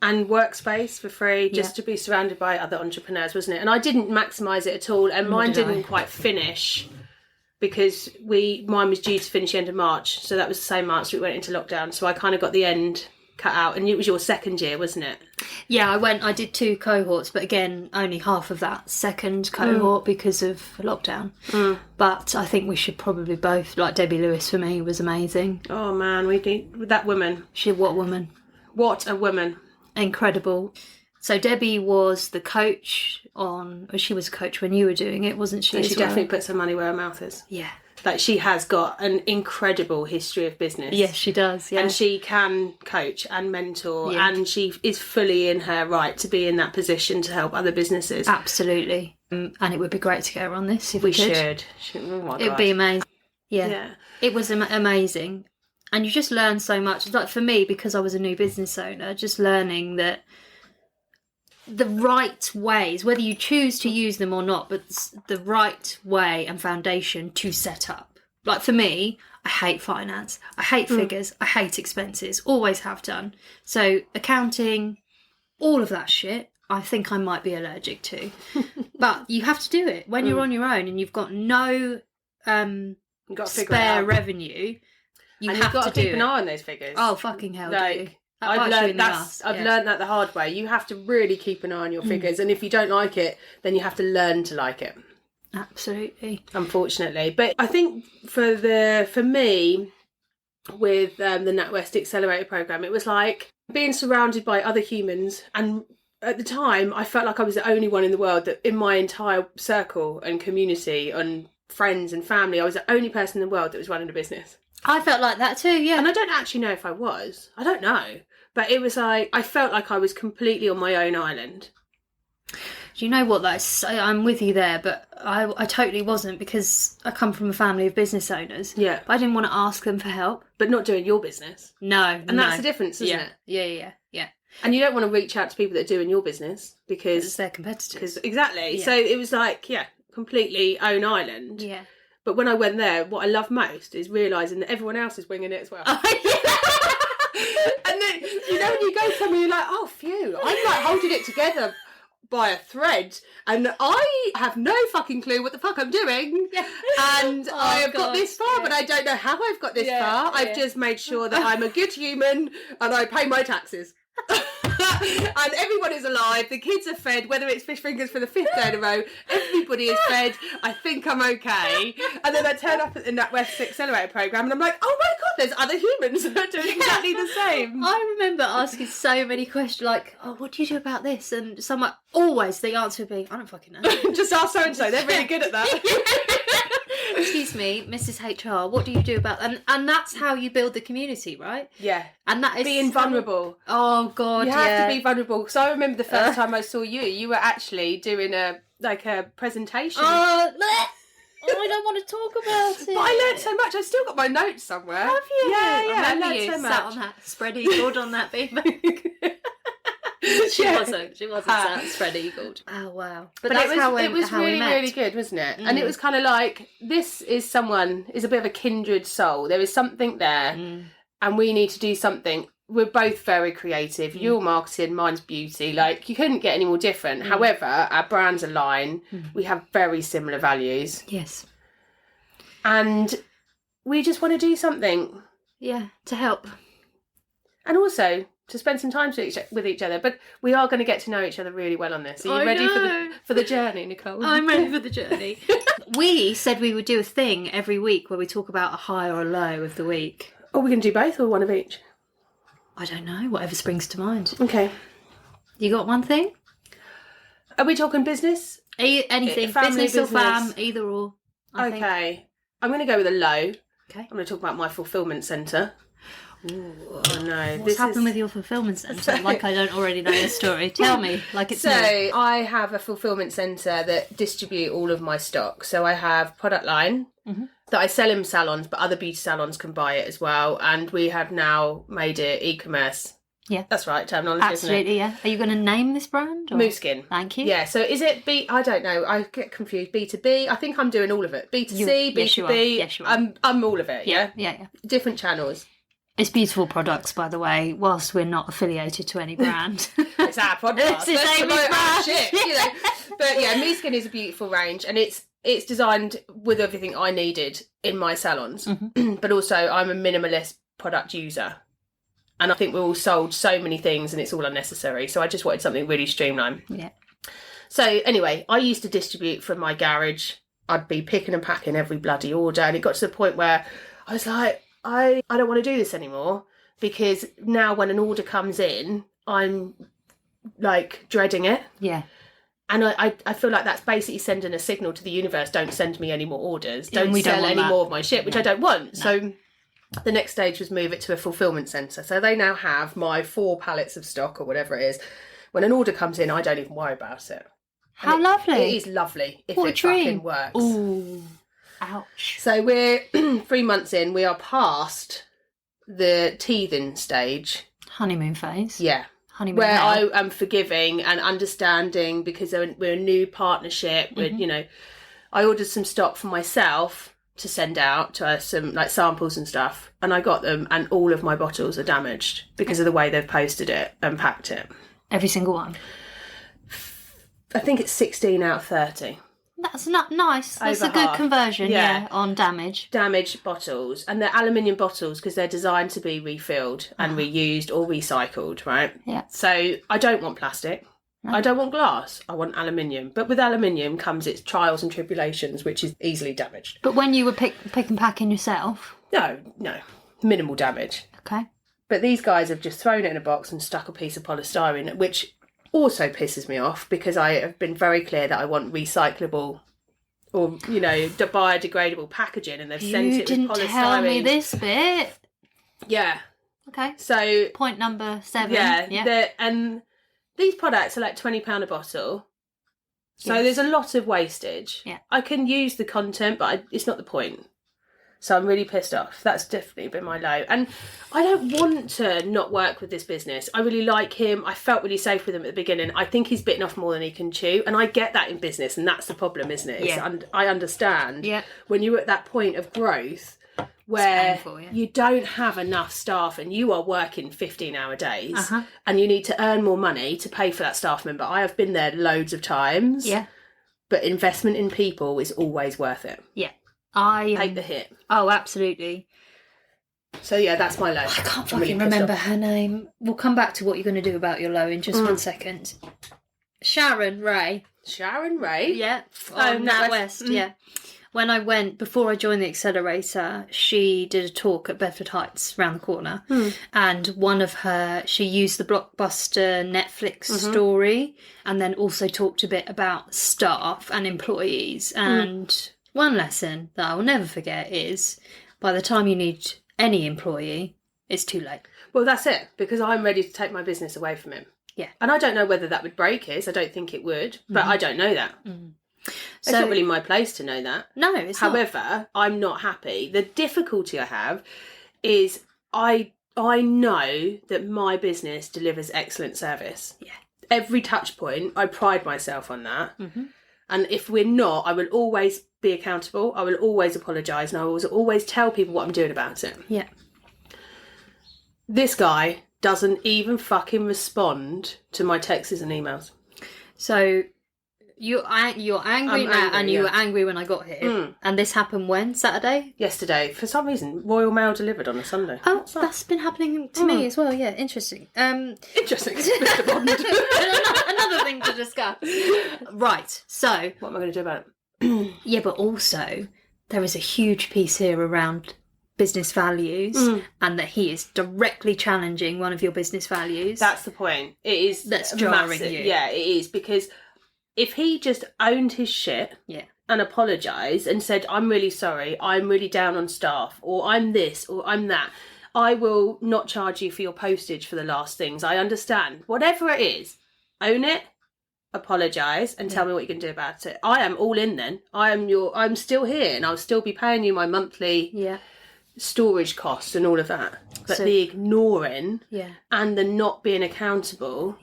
And workspace for free, just to be surrounded by other entrepreneurs, wasn't it? And I didn't maximise it at all, and mine didn't quite finish because mine was due to finish end of March, so that was the same March that we went into lockdown, so I kind of got the end cut out, and it was your second year, wasn't it? Yeah, I did 2 cohorts, but again, only half of that second cohort because of lockdown. But I think we should probably both, like Debbie Lewis for me was amazing. Oh man, we need that woman. What woman? What a woman. Incredible. So Debbie was the coach she was a coach when you were doing it, wasn't she? And she definitely puts her money where her mouth is. Yeah. Like, she has got an incredible history of business. Yes, she does, yeah. And she can coach and mentor, and she is fully in her right to be in that position to help other businesses. Absolutely. And it would be great to get her on this if we could. Oh my God. It would be amazing. Yeah. It was amazing. And you just learn so much. Like, for me, because I was a new business owner, just learning that the right ways, whether you choose to use them or not, but the right way and foundation to set up. Like, for me, I hate finance, I hate figures, I hate expenses, always have done. So accounting, all of that shit, I think I might be allergic to. But you have to do it when you're on your own and you've got no spare revenue. You've got to keep an eye on those figures. Oh, fucking hell, do you? I've learned that the hard way. You have to really keep an eye on your figures, and if you don't like it, then you have to learn to like it. Absolutely. Unfortunately. But I think for me, with the NatWest Accelerator Programme, it was like being surrounded by other humans, and at the time I felt like I was the only one in the world that in my entire circle and community and friends and family, I was the only person in the world that was running a business. I felt like that too, yeah. And I don't actually know if I was. I don't know. But it was like, I felt like I was completely on my own island. Do you know what? I'm with you there, but I totally wasn't, because I come from a family of business owners. Yeah. But I didn't want to ask them for help. But not doing your business. No. And that's the difference, isn't it? Yeah. And you don't want to reach out to people that are doing your business because they're competitors. Exactly. Yeah. So it was like, completely own island. Yeah. But when I went there, what I love most is realising that everyone else is winging it as well. And then, when you go somewhere, you're like, oh, phew, I'm like holding it together by a thread, and I have no fucking clue what the fuck I'm doing. Yeah. And I have got this far, but I don't know how I've got this far. I've just made sure that I'm a good human and I pay my taxes. And everyone is alive, the kids are fed, whether it's fish fingers for the 5th day in a row, everybody is fed. I think I'm okay. And then I turn up at the NatWest Accelerator programme and I'm like, oh my god, there's other humans that are doing exactly the same. I remember asking so many questions like, oh, what do you do about this? And someone, always the answer would be, I don't fucking know. Just ask so and so, they're really good at that. Excuse me, Mrs. HR, what do you do about, and that's how you build the community, right? Yeah. And that is being vulnerable. Oh god, you have to be vulnerable. So I remember the first time I saw you were actually doing a presentation. Oh, I don't want to talk about it. But I learnt so much. I've still got my notes somewhere. Have you? Yeah. I learnt so much. Sat on that spread eagled on that beanbag. She wasn't sat spread eagled. Oh wow! But that's it was really good, wasn't it? And it was kind of like, this is a bit of a kindred soul. There is something there, and we need to do something. We're both very creative. You're marketing, mine's beauty. Like, you couldn't get any more different. However, our brands align. We have very similar values. Yes. And we just want to do something. Yeah, to help. And also to spend some time with each other. But we are going to get to know each other really well on this. Are you ready for the journey, Nicole? I'm ready for the journey. We said we would do a thing every week where we talk about a high or a low of the week. Or we can do both, or one of each. I don't know, whatever springs to mind. Okay. You got one thing? Are we talking business? Anything. Business or fam, either or. Okay. I'm going to go with a low. Okay. I'm going to talk about my fulfilment centre. Ooh, oh no. What's happened with your fulfilment centre? Like I don't already know the story. Tell me, like it's new. I have a fulfilment centre that distribute all of my stock. So I have product line that I sell in salons, but other beauty salons can buy it as well. And we have now made it e-commerce. Yeah. That's right, terminology, absolutely, isn't it? Yeah. Are you going to name this brand? Or? Mooskin. Thank you. Yeah, so is it I don't know, I get confused. B2B? I think I'm doing all of it. B2C, B2B. Yes, you are. I'm all of it, yeah? Yeah. Different channels. It's beautiful products, by the way, whilst we're not affiliated to any brand. It's our podcast. It's promote our shit, you know. But yeah, Mooskin is a beautiful range, and it's designed with everything I needed in my salons. But also, I'm a minimalist product user. And I think we're all sold so many things and it's all unnecessary. So I just wanted something really streamlined. Yeah. So anyway, I used to distribute from my garage. I'd be picking and packing every bloody order. And it got to the point where I was like, I don't want to do this anymore, because now when an order comes in, I'm like dreading it. Yeah. And I feel like that's basically sending a signal to the universe, don't send me any more orders. Don't sell any more of my shit, which I don't want. No. So the next stage was move it to a fulfillment centre. So they now have my 4 pallets of stock or whatever it is. When an order comes in, I don't even worry about it. How lovely. It is lovely if it fucking works. Ooh. Ouch. So we're 3 months in. We are past the teething stage. Honeymoon phase. Yeah. Honeymoon where hell. I am forgiving and understanding, because we're a new partnership. You know, I ordered some stock for myself to send out to some like samples and stuff, and I got them, and all of my bottles are damaged because of the way they've posted it and packed it. Every single one. I think it's 16 out of 30. That's not nice. That's Over a good half. conversion, Yeah. on damage. Damaged bottles, and they're aluminium bottles because they're designed to be refilled and reused or recycled, right? Yeah. So I don't want plastic. No. I don't want glass. I want aluminium. But with aluminium comes its trials and tribulations, which is easily damaged. But when you were pick and packing yourself? No, minimal damage. Okay. But these guys have just thrown it in a box and stuck a piece of polystyrene, which also pisses me off, because I have been very clear that I want recyclable or, biodegradable packaging, and they've sent it with polystyrene. You didn't tell me this bit. Yeah. Okay. So point number 7. Yeah. And these products are like £20 a bottle. So there's a lot of wastage. Yeah. I can use the content, but it's not the point. So I'm really pissed off. That's definitely been my low. And I don't want to not work with this business. I really like him. I felt really safe with him at the beginning. I think he's bitten off more than he can chew. And I get that in business. And that's the problem, isn't it? Yeah. I understand. Yeah. When you're at that point of growth where painful, yeah. you don't have enough staff and you are working 15-hour days and you need to earn more money to pay for that staff member. I have been there loads of times. Yeah. But investment in people is always worth it. Yeah. Take the hit. Oh, absolutely. So yeah, that's my low. I can't fucking remember her name. We'll come back to what you're going to do about your low in just 1 second. Sharon Ray. Yeah. On NatWest, yeah. When I went, before I joined the accelerator, she did a talk at Bedford Heights round the corner. And she used the Blockbuster Netflix story and then also talked a bit about staff and employees. And one lesson that I will never forget is by the time you need any employee, it's too late. Well, that's it, because I'm ready to take my business away from him. Yeah. And I don't know whether that would break his. I don't think it would, but I don't know that. It's not really my place to know that. No, it's However, I'm not happy. The difficulty I have is I know that my business delivers excellent service. Yeah. Every touch point, I pride myself on that. And if we're not, I will always be accountable. I will always apologise, and I will always tell people what I'm doing about it. Yeah. This guy doesn't even fucking respond to my texts and emails. So you're angry now, and you were angry when I got here. And this happened when? Saturday? Yesterday. For some reason, Royal Mail delivered on a Sunday. Oh, that's been happening to me as well. Yeah, interesting. Interesting. Mr. Bond. Another thing to discuss. Right, so... What am I going to do about it? Yeah, but also, there is a huge piece here around business values and that he is directly challenging one of your business values. That's the point. It is that's jarring massive. you. Yeah, it is, because if he just owned his shit and apologised and said, I'm really sorry, I'm really down on staff, or I'm this, or I'm that, I will not charge you for your postage for the last things. I understand. Whatever it is, own it, apologise, and tell me what you can do about it. I am all in then. I'm still here, and I'll still be paying you my monthly storage costs and all of that. But the ignoring and the not being accountable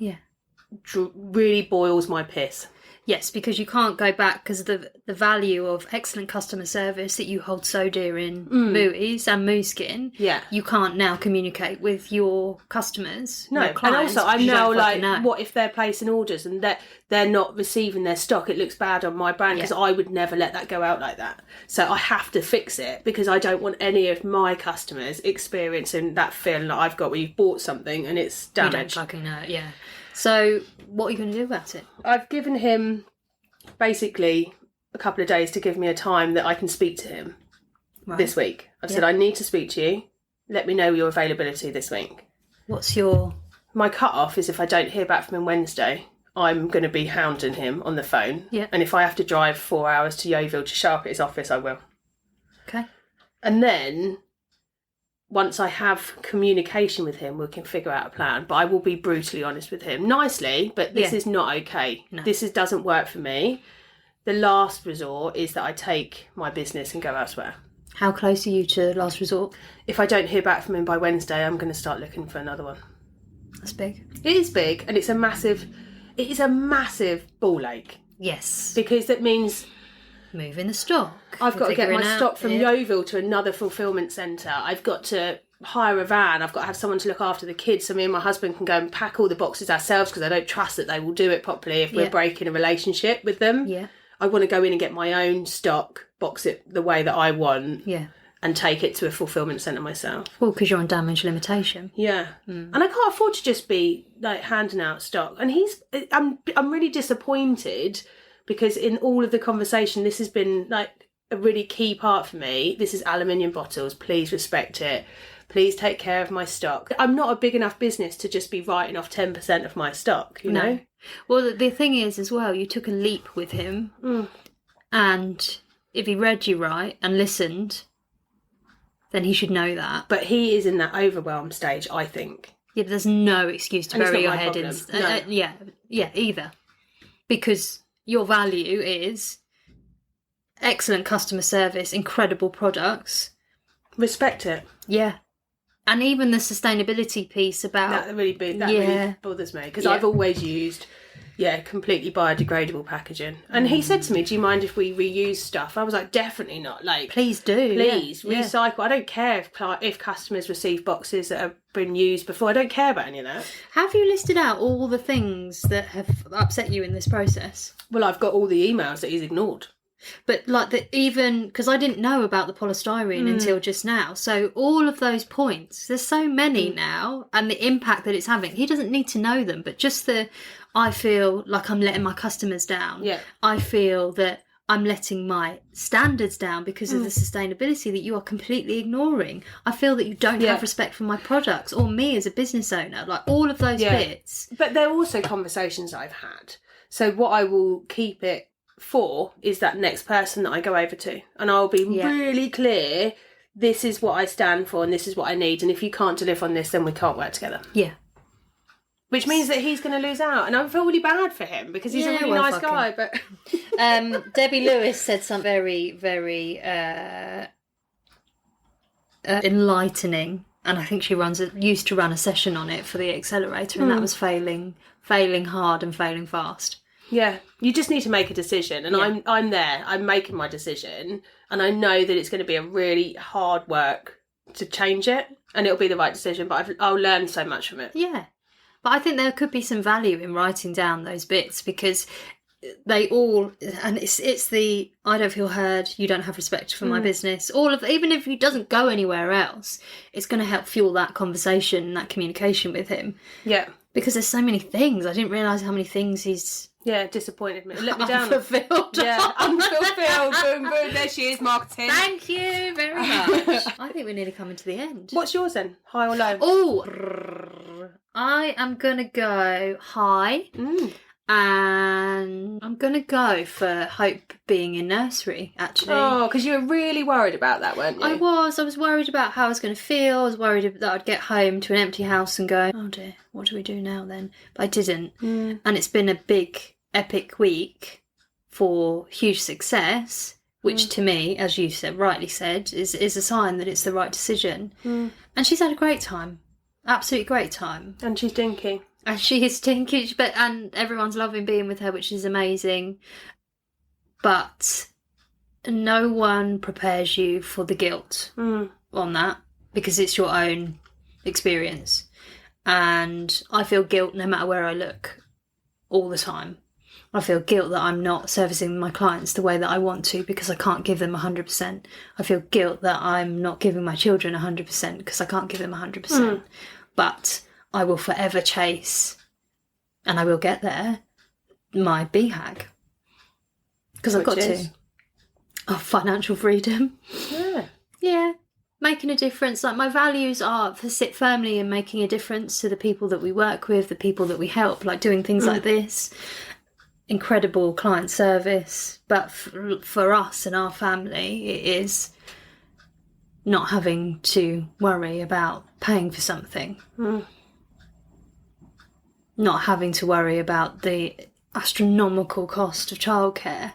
really boils my piss. Yes, because you can't go back, because the value of excellent customer service that you hold so dear in Mooey's and Mooskin, you can't now communicate with your customers. No, your clients, and also I'm now like, know. What if they're placing orders and they're not receiving their stock? It looks bad on my brand, because I would never let that go out like that. So I have to fix it, because I don't want any of my customers experiencing that feeling that I've got where you've bought something and it's damaged. You don't fucking know it, yeah. So what are you going to do about it? I've given him basically a couple of days to give me a time that I can speak to him this week. I've said, I need to speak to you. Let me know your availability this week. What's your... My cut-off is if I don't hear back from him Wednesday, I'm going to be hounding him on the phone. Yeah. And if I have to drive 4 hours to Yeovil to show up at his office, I will. Okay. And then... once I have communication with him, we can figure out a plan. But I will be brutally honest with him. Nicely, but this is not okay. No. This doesn't work for me. The last resort is that I take my business and go elsewhere. How close are you to last resort? If I don't hear back from him by Wednesday, I'm going to start looking for another one. That's big. It is big, and it is a massive ball ache. Yes. Because that means... moving the stock. I've got to get my stock from Yeovil to another fulfilment centre. I've got to hire a van. I've got to have someone to look after the kids, so me and my husband can go and pack all the boxes ourselves, because I don't trust that they will do it properly if we're breaking a relationship with them. Yeah. I want to go in and get my own stock, box it the way that I want, and take it to a fulfilment centre myself. Well, because you're on damage limitation. Yeah. And I can't afford to just be like handing out stock. And I'm really disappointed, because in all of the conversation, this has been like a really key part for me. This is aluminium bottles. Please respect it. Please take care of my stock. I'm not a big enough business to just be writing off 10% of my stock, you know? Well, the thing is as well, you took a leap with him. And if he read you right and listened, then he should know that. But he is in that overwhelmed stage, I think. Yeah, but there's no excuse to bury your head in. Either. Because your value is excellent customer service, incredible products. Respect it. Yeah. And even the sustainability piece about... That really bothers me, because I've always used completely biodegradable packaging. And he said to me, do you mind if we reuse stuff? I was like, definitely not. Like, Please do. please recycle. I don't care if customers receive boxes that have been used before. I don't care about any of that. Have you listed out all the things that have upset you in this process? Well, I've got all the emails that he's ignored. But even because I didn't know about the polystyrene until just now, so all of those points, there's so many now, and the impact that it's having, he doesn't need to know them, but just I feel like I'm letting my customers down. I feel that I'm letting my standards down because of the sustainability that you are completely ignoring. I feel that you don't have respect for my products or me as a business owner, like all of those bits. But they're also conversations I've had. So what I will keep it for is that next person that I go over to, and I'll be really clear, this is what I stand for and this is what I need, and if you can't deliver on this, then we can't work together. Which means that he's going to lose out, and I feel really bad for him because he's a really nice guy. But Debbie Lewis said something very, very enlightening, and I think she used to run a session on it for the accelerator, and that was failing hard and failing fast. Yeah, you just need to make a decision, and I'm there. I'm making my decision, and I know that it's going to be a really hard work to change it, and it'll be the right decision. But I'll learn so much from it. Yeah, but I think there could be some value in writing down those bits because they all, and it's the I don't feel heard, you don't have respect for my business. All of even if he doesn't go anywhere else, it's going to help fuel that conversation and that communication with him. Yeah, because there's so many things. I didn't realise how many things he's. Yeah, disappointed me. Let me down. Unfulfilled. Yeah, unfulfilled. Boom, boom. There she is, marketing. Thank you very much. I think we're nearly coming to the end. What's yours then? High or low? Oh, I am going to go high. And I'm going to go for Hope being in nursery, actually. Oh, because you were really worried about that, weren't you? I was worried about how I was going to feel. I was worried that I'd get home to an empty house and go, oh dear, what do we do now then? But I didn't. And it's been a big, epic week for huge success, which to me, as you said, rightly said, is a sign that it's the right decision. And she's had a great time. Absolutely great time. And she's dinky. And she is stinky, and everyone's loving being with her, which is amazing. But no one prepares you for the guilt on that because it's your own experience. And I feel guilt no matter where I look all the time. I feel guilt that I'm not servicing my clients the way that I want to because I can't give them 100%. I feel guilt that I'm not giving my children 100% because I can't give them 100%. But I will forever chase, and I will get there, my BHAG. Because I've got to. Oh, financial freedom. Yeah. Making a difference. Like, my values are to sit firmly in making a difference to the people that we work with, the people that we help, like doing things like this. Incredible client service. But for us and our family, it is not having to worry about paying for something. Not having to worry about the astronomical cost of childcare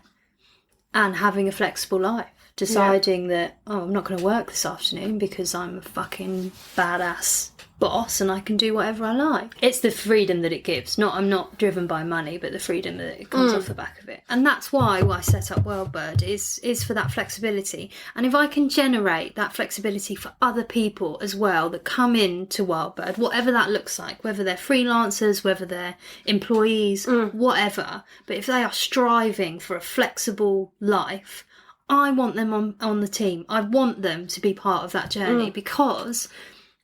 and having a flexible life. Deciding that, I'm not going to work this afternoon because I'm a fucking badass boss and I can do whatever I like. It's the freedom that it gives. I'm not driven by money, but the freedom that it comes off the back of it. And that's why I set up Wildbird is for that flexibility. And if I can generate that flexibility for other people as well that come into Wildbird, whatever that looks like, whether they're freelancers, whether they're employees, whatever, but if they are striving for a flexible life, I want them on the team. I want them to be part of that journey because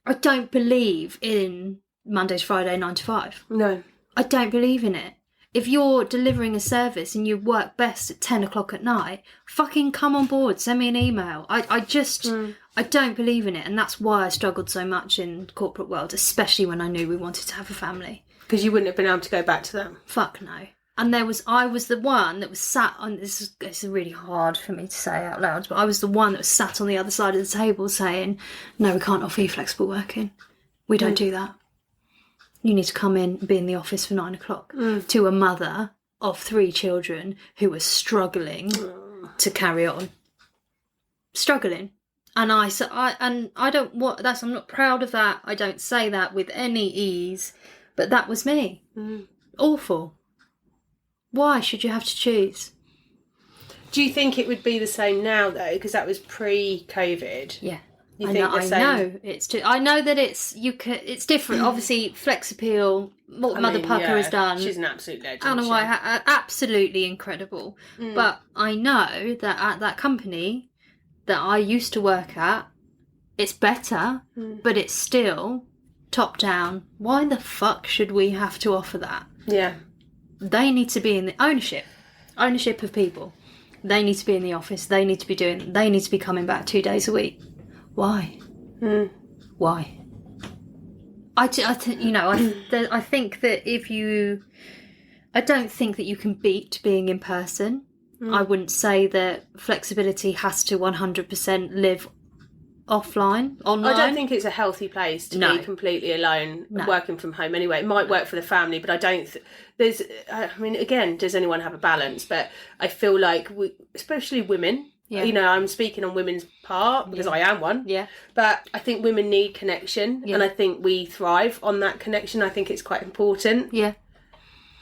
I don't believe in Monday to Friday, 9 to 5. No. I don't believe in it. If you're delivering a service and you work best at 10 o'clock at night, fucking come on board, send me an email. I don't believe in it. And that's why I struggled so much in the corporate world, especially when I knew we wanted to have a family. Because you wouldn't have been able to go back to them. Fuck no. And I was the one that was sat on, it's really hard for me to say out loud, but I was the one that was sat on the other side of the table saying, no, we can't offer you flexible working. We don't do that. You need to come in and be in the office for 9 o'clock. To a mother of 3 children who was struggling to carry on. Struggling. And I'm not proud of that. I don't say that with any ease, but that was me. Awful. Why should you have to choose? Do you think it would be the same now though? Because that was pre-COVID. Yeah. You I think know, the same? I know I know that it's different. Obviously, Flex Appeal, what Mother Pucker has done. She's an absolute legend. Anna White, absolutely incredible. But I know that at that company that I used to work at, it's better, but it's still top down. Why the fuck should we have to offer that? Yeah. They need to be in the ownership of people. They need to be in the office. They need to be coming back 2 days a week. Why? Why? I think that I don't think that you can beat being in person. I wouldn't say that flexibility has to 100% live online. I don't think it's a healthy place to be completely alone working from home anyway. It might work for the family, but I don't again, does anyone have a balance? But I feel like especially women, I'm speaking on women's part because I am one. Yeah. But I think women need connection and I think we thrive on that connection. I think it's quite important. Yeah.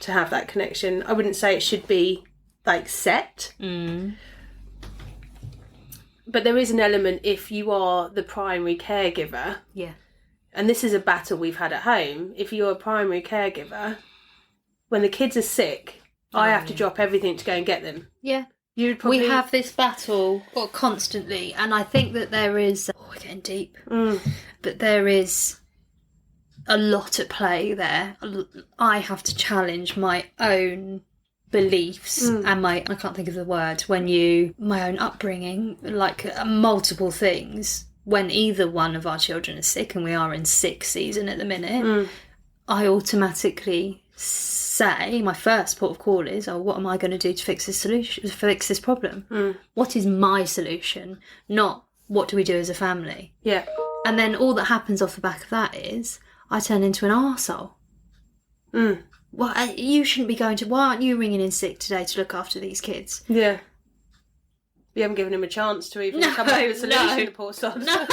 To have that connection. I wouldn't say it should be like set. But there is an element if you are the primary caregiver. Yeah. And this is a battle we've had at home. If you're a primary caregiver, when the kids are sick, I have to drop everything to go and get them. Yeah. We have this battle constantly, and I think that there is... we're getting deep. But there is a lot at play there. I have to challenge my own beliefs and I can't think of the word, my own upbringing, like multiple things. When either one of our children is sick, and we are in sick season at the minute, I automatically say, my first port of call is, what am I going to do to fix this problem? What is my solution? Not what do we do as a family? Yeah. And then all that happens off the back of that is I turn into an arsehole. Well, you shouldn't be going to... Why aren't you ringing in sick today to look after these kids? Yeah. You haven't given him a chance to even come up with a solution, poor son. No.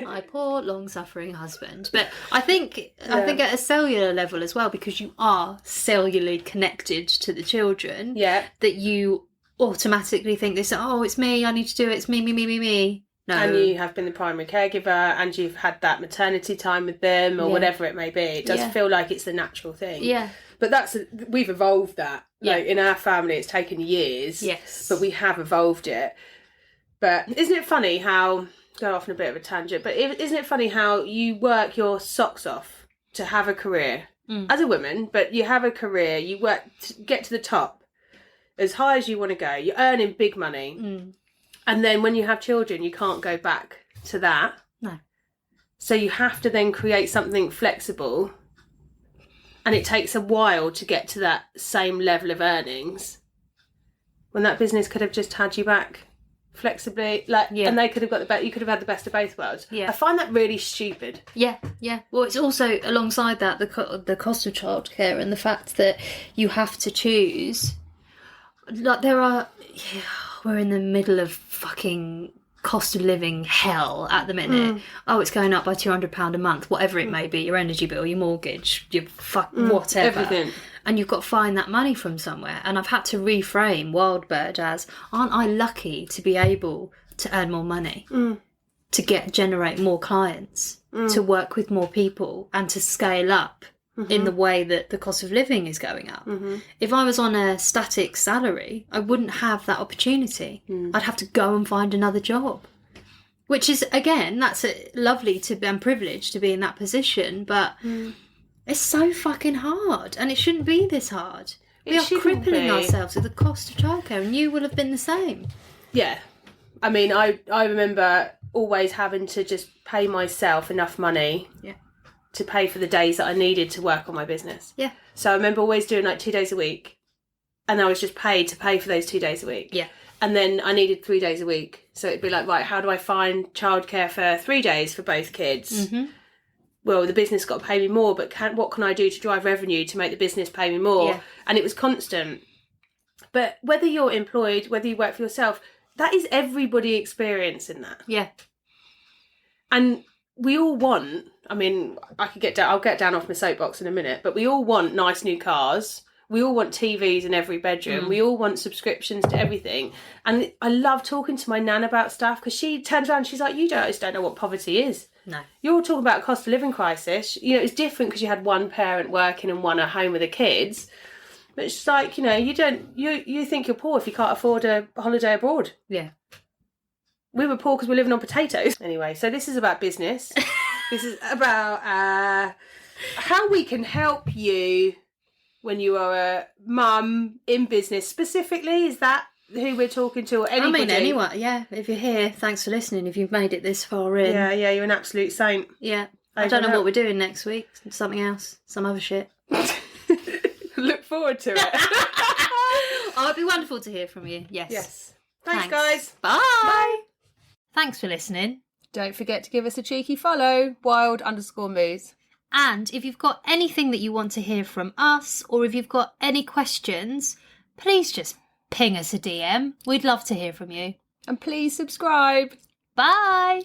My poor, long-suffering husband. But I think at a cellular level as well, because you are cellularly connected to the children, that you automatically think this, it's me, I need to do it, it's me. No. And you have been the primary caregiver and you've had that maternity time with them or whatever it may be. It does feel like it's the natural thing. Yeah. But we've evolved that. Like in our family, it's taken years. Yes. But we have evolved it. But isn't it funny how... Go off on a bit of a tangent, but isn't it funny how you work your socks off to have a career as a woman, but you have a career, you work to get to the top as high as you want to go, you're earning big money, and then when you have children, you can't go back to that. No. So you have to then create something flexible, and it takes a while to get to that same level of earnings when that business could have just had you back flexibly, and they could have got you could have had the best of both worlds. Yeah. I find that really stupid. Yeah. Well, it's also alongside that the cost of childcare and the fact that you have to choose. Like we're in the middle of fucking cost of living hell at the minute. It's going up by £200 a month, whatever it may be, your energy bill, your mortgage, your whatever. Everything. And you've got to find that money from somewhere. And I've had to reframe Wildbird as, aren't I lucky to be able to earn more money, to generate more clients, to work with more people and to scale up in the way that the cost of living is going up. If I was on a static salary, I wouldn't have that opportunity. I'd have to go and find another job. Which is, again, that's lovely and privileged to be in that position, but... It's so fucking hard, and it shouldn't be this hard. We are crippling ourselves with the cost of childcare, and you will have been the same. Yeah. I mean, I remember always having to just pay myself enough money to pay for the days that I needed to work on my business. Yeah. So I remember always doing 2 days a week, and I was just paid to pay for those 2 days a week. Yeah. And then I needed 3 days a week. So it'd be like, right, how do I find childcare for 3 days for both kids? Well, the business got to pay me more, but what can I do to drive revenue to make the business pay me more? Yeah. And it was constant. But whether you're employed, whether you work for yourself, that is everybody experiencing that. Yeah. And we all want, I'll get down off my soapbox in a minute, but we all want nice new cars. We all want TVs in every bedroom. We all want subscriptions to everything. And I love talking to my nan about stuff because she turns around and she's like, you just don't know what poverty is. No. You're all talking about a cost of living crisis. You know, it's different because you had one parent working and one at home with the kids. But it's like, you know, you think you're poor if you can't afford a holiday abroad. Yeah. We were poor because we're living on potatoes. Anyway, so this is about business. This is about how we can help you when you are a mum in business. Specifically, is that who we're talking to, or anybody? I mean, anyone. Yeah, if you're here, thanks for listening. If you've made it this far in. Yeah, you're an absolute saint. Yeah. I don't know what we're doing next week. Something else. Some other shit. Look forward to it. Oh, it'd be wonderful to hear from you. Yes. Thanks, guys. Bye. Thanks for listening. Don't forget to give us a cheeky follow, wild_moos. And if you've got anything that you want to hear from us, or if you've got any questions, please just ping us a DM. We'd love to hear from you. And please subscribe. Bye.